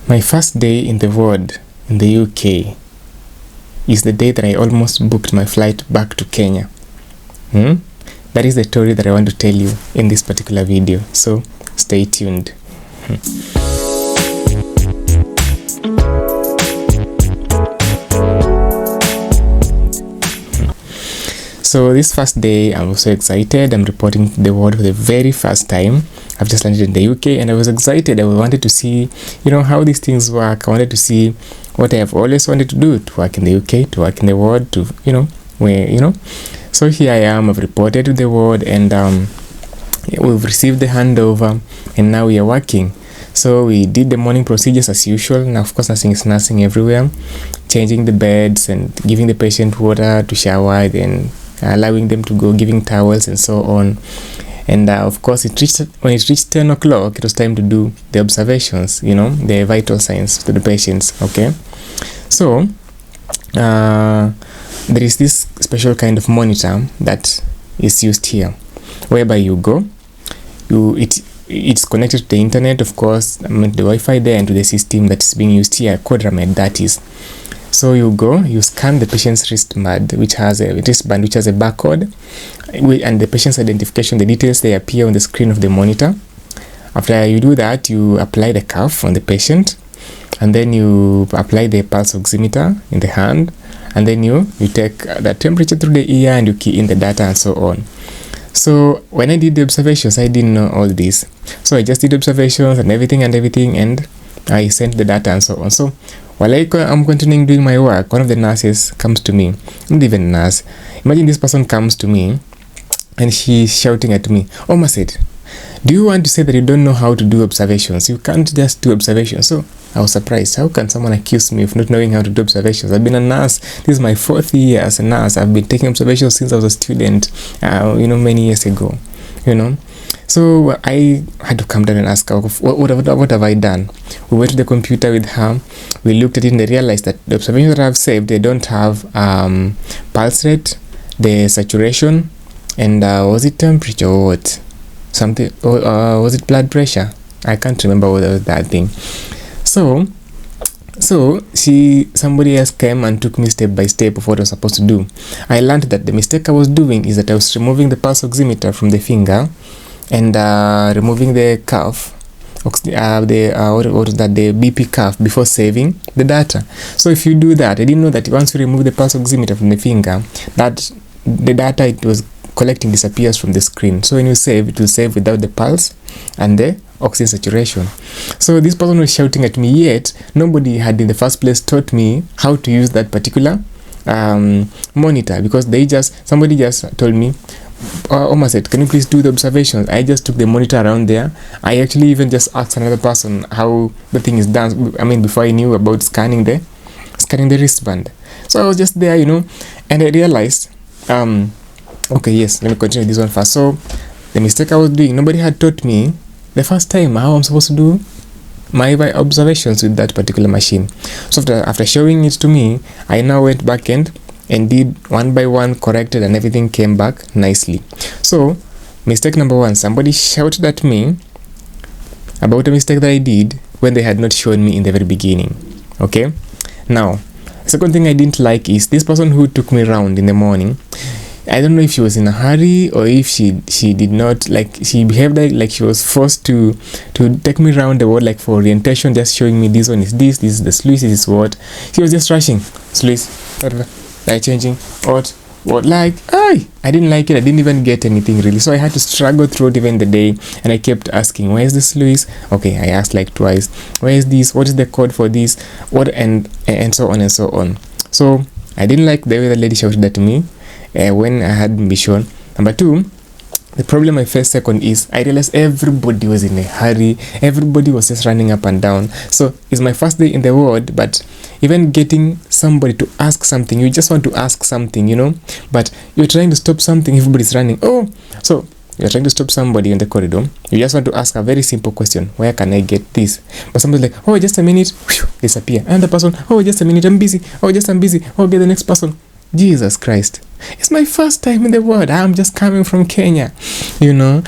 My first day in the ward in the UK is the day that I almost booked my flight back to Kenya. That is the story that I want to tell you in this particular video, so stay tuned. So this first day, I'm so excited. I'm reporting to the ward for the very first time. I've just landed in the UK and I was excited. I wanted to see, how these things work. I wanted to see what I have always wanted to do, to work in the UK, to work in the ward, to, So here I am, I've reported to the ward and we've received the handover and now we are working. So we did the morning procedures as usual. Now, of course, nursing is nursing everywhere. Changing the beds and giving the patient water to shower, then allowing them to go, giving towels and so on. And of course, when it reached 10 o'clock, it was time to do the observations, the vital signs to the patients, okay? So, there is this special kind of monitor that is used here, whereby you go, it's connected to the internet, of course, the Wi-Fi there, and to the system that is being used here, Quadramed, that is. So you go, you scan the patient's wristband, which has a barcode, and the patient's identification, the details, they appear on the screen of the monitor. After you do that, you apply the cuff on the patient, and then you apply the pulse oximeter in the hand, and then you take the temperature through the ear and you key in the data and so on. So when I did the observations, I didn't know all this. So I just did observations and everything, and I sent the data and so on. So while I'm continuing doing my work, one of the nurses comes to me, not even a nurse. Imagine this person comes to me and she's shouting at me, Omaset, do you want to say that you don't know how to do observations? You can't just do observations. So I was surprised. How can someone accuse me of not knowing how to do observations? I've been a nurse. This is my 4th year as a nurse. I've been taking observations since I was a student, many years ago, So I had to come down and ask her, what have I done? We went to the computer with her. We looked at it and I realized that the observations that I've saved, they don't have pulse rate, the saturation, and was it temperature or what? Something, or was it blood pressure? I can't remember what was that thing. So somebody else came and took me step by step of what I was supposed to do. I learned that the mistake I was doing is that I was removing the pulse oximeter from the finger and removing the cuff, the BP cuff, before saving the data. So if you do that, I didn't know that once you remove the pulse oximeter from the finger, that the data it was collecting disappears from the screen. So when you save, it will save without the pulse and the oxygen saturation. So this person was shouting at me, yet nobody had in the first place taught me how to use that particular monitor, because somebody just told me, Omaset, can you please do the observations? I just took the monitor around there. I actually even just asked another person how the thing is done. Before I knew about scanning the wristband. So I was just there, and I realized, okay, yes, let me continue this one first. So the mistake I was doing, nobody had taught me the first time how I'm supposed to do my observations with that particular machine. So after showing it to me, I now went back and did one by one, corrected, and everything came back nicely. So mistake number 1, somebody shouted at me about a mistake that I did when they had not shown me in the very beginning. Okay, now second thing I didn't like is this person who took me around in the morning. I don't know if she was in a hurry or if she did not, she behaved like she was forced to take me around the world, like for orientation, just showing me this one is this is the sluice, this is what. She was just rushing, sluice, changing, what, I didn't like it. I didn't even get anything really. So I had to struggle through it even the day, and I kept asking, where is the sluice? Okay, I asked like twice, where is this? What is the code for this? What, and so on and so on. So I didn't like the way the lady shouted at me when I hadn't been shown. Number 2, the problem I faced second is I realized everybody was in a hurry. Everybody was just running up and down. So it's my first day in the ward, but even getting somebody to ask something, you just want to ask something, but you're trying to stop something, everybody's running. So you're trying to stop somebody in the corridor. You just want to ask a very simple question, where can I get this? But somebody's like, oh, just a minute, disappear. And the person, oh, just a minute, I'm busy. Oh, just I'm busy. Oh, get the next person. Jesus Christ, it's my first time in the world. I'm just coming from Kenya, and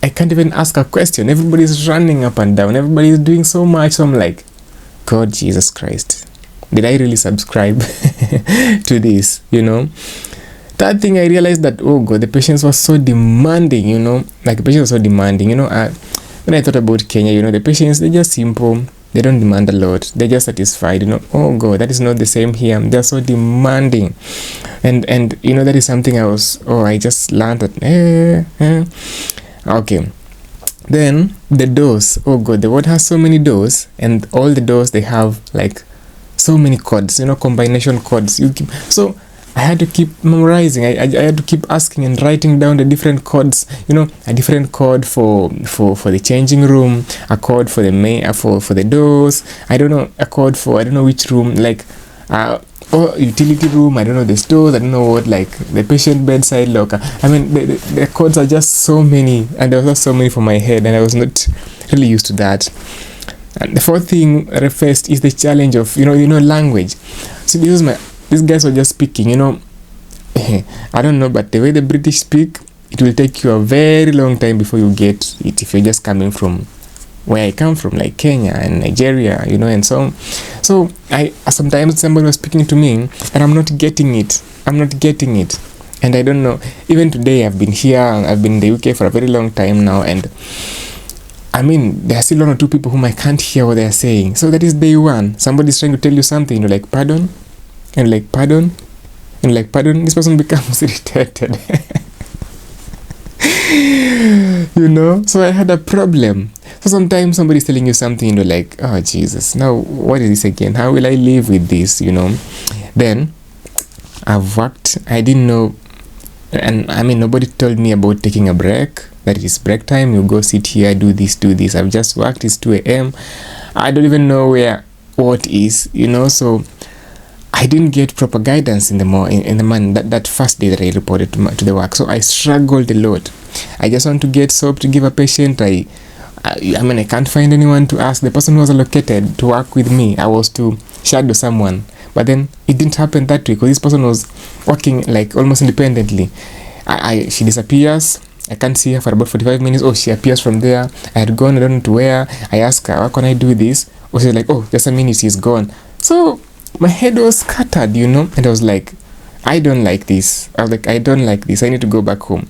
I can't even ask a question. Everybody's running up and down. Everybody's doing so much. So I'm like, God, Jesus Christ, did I really subscribe to this, you know? That thing, I realized that, oh God, the patients were so demanding, you know? Like, the patients were so demanding, you know? When I thought about Kenya, you know, the patients, they're just simple. They don't demand a lot. They're just satisfied, you know? Oh God, that is not the same here. They're so demanding. And you know, that is something I just learned that, okay. Then the doors, oh God, the ward has so many doors, and all the doors, they have like so many codes, you know, combination codes. So I had to keep memorizing. I had to keep asking and writing down the different codes, you know, a different code for the changing room, a code for the main for the doors, I don't know, a code for I don't know which room, like or utility room, I don't know, the stores, I don't know what, like the patient bedside locker. I mean, the codes are just so many, and there was just so many for my head, and I was not really used to that. And the fourth thing I faced is the challenge of you know language. So these guys were just speaking, you know. I don't know, but the way the British speak, it will take you a very long time before you get it if you're just coming from where I come from, like Kenya and Nigeria, you know, and so on. So I sometimes somebody was speaking to me and I'm not getting it. And I don't know. Even today, I've been here, I've been in the UK for a very long time now, and I mean, there are still one or two people whom I can't hear what they're saying. So that is day one. Somebody's trying to tell you something, you're like, pardon? And like, pardon? And like, pardon? This person becomes irritated. You know? So I had a problem. So sometimes somebody's telling you something and you're like, oh Jesus, now what is this again? How will I live with this, you know? Then I've worked, I didn't know, and I mean, nobody told me about taking a break. That it is break time, you go sit here, do this. I've just worked, it's 2 a.m. I don't even know what is, you know, so I didn't get proper guidance in the morning, that first day that I reported to the work. So I struggled a lot. I just want to get soap to give a patient. I mean, I can't find anyone to ask. The person who was allocated to work with me, I was to shadow someone. But then it didn't happen that way because this person was working like almost independently. She disappears. I can't see her for about 45 minutes. Oh, she appears from there. I had gone, I don't know to where. I asked her, how can I do this? Oh, she's like, oh, just a minute, she's gone. So my head was scattered, you know, and I was like, I don't like this. I need to go back home.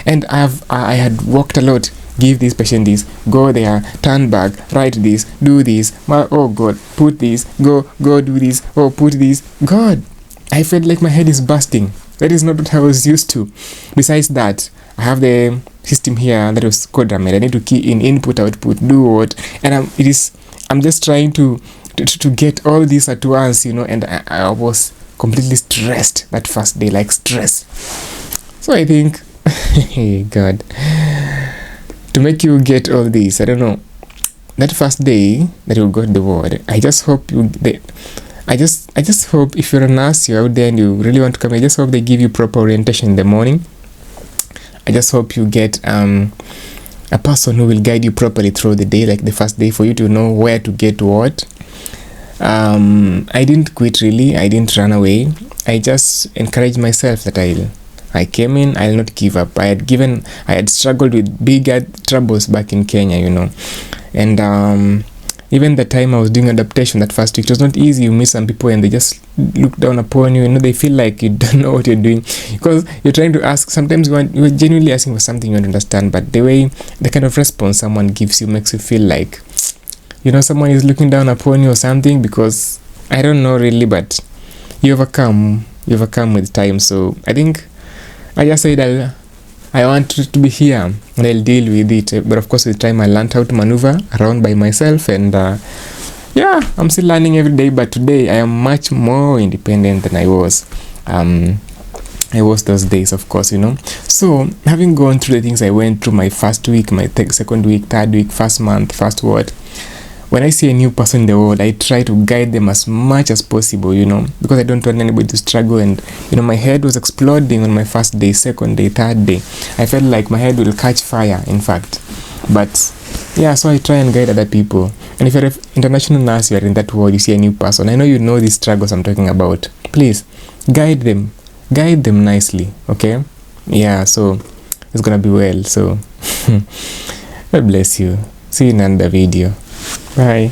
And I had walked a lot. Give this patient this, go there, turn back, write this, do this, oh God, put this, go do this, oh put this. God, I felt like my head is bursting. That is not what I was used to. Besides that, I have the system here that was called Ramed. I need to key in input, output, do what, and I'm just trying to get all this at once, you know, and I was completely stressed that first day, like stress. So I think, hey God, to make you get all this, I don't know, that first day that you got the word, I just hope I just hope if you're a nurse, you're out there and you really want to come, I just hope they give you proper orientation in the morning. I just hope you get a person who will guide you properly through the day, like the first day, for you to know where to get what. I didn't quit really, I didn't run away. I just encouraged myself that I came in, I'll not give up. I had struggled with bigger troubles back in Kenya, you know. And even the time I was doing adaptation that first week, it was not easy. You meet some people and they just look down upon you, you know, they feel like you don't know what you're doing. Because you're trying to ask, sometimes you're genuinely asking for something you don't understand, but the kind of response someone gives you makes you feel like, you know, someone is looking down upon you or something, because I don't know really, but you overcome with time. So I think I just said I want to be here and I'll deal with it. But of course, with time I learned how to maneuver around by myself, and yeah, I'm still learning every day. But today I am much more independent than I was those days, of course, you know. So having gone through the things I went through, my first week, my second week, third week, first month, first ward, when I see a new person in the world, I try to guide them as much as possible, you know, because I don't want anybody to struggle. And, you know, my head was exploding on my first day, second day, third day. I felt like my head will catch fire, in fact. But, yeah, so I try and guide other people. And if you're an international nurse, you're in that world, you see a new person, I know you know these struggles I'm talking about. Please, guide them nicely, okay? Yeah, so is gonna be well. So God bless you. See you in another video. Bye.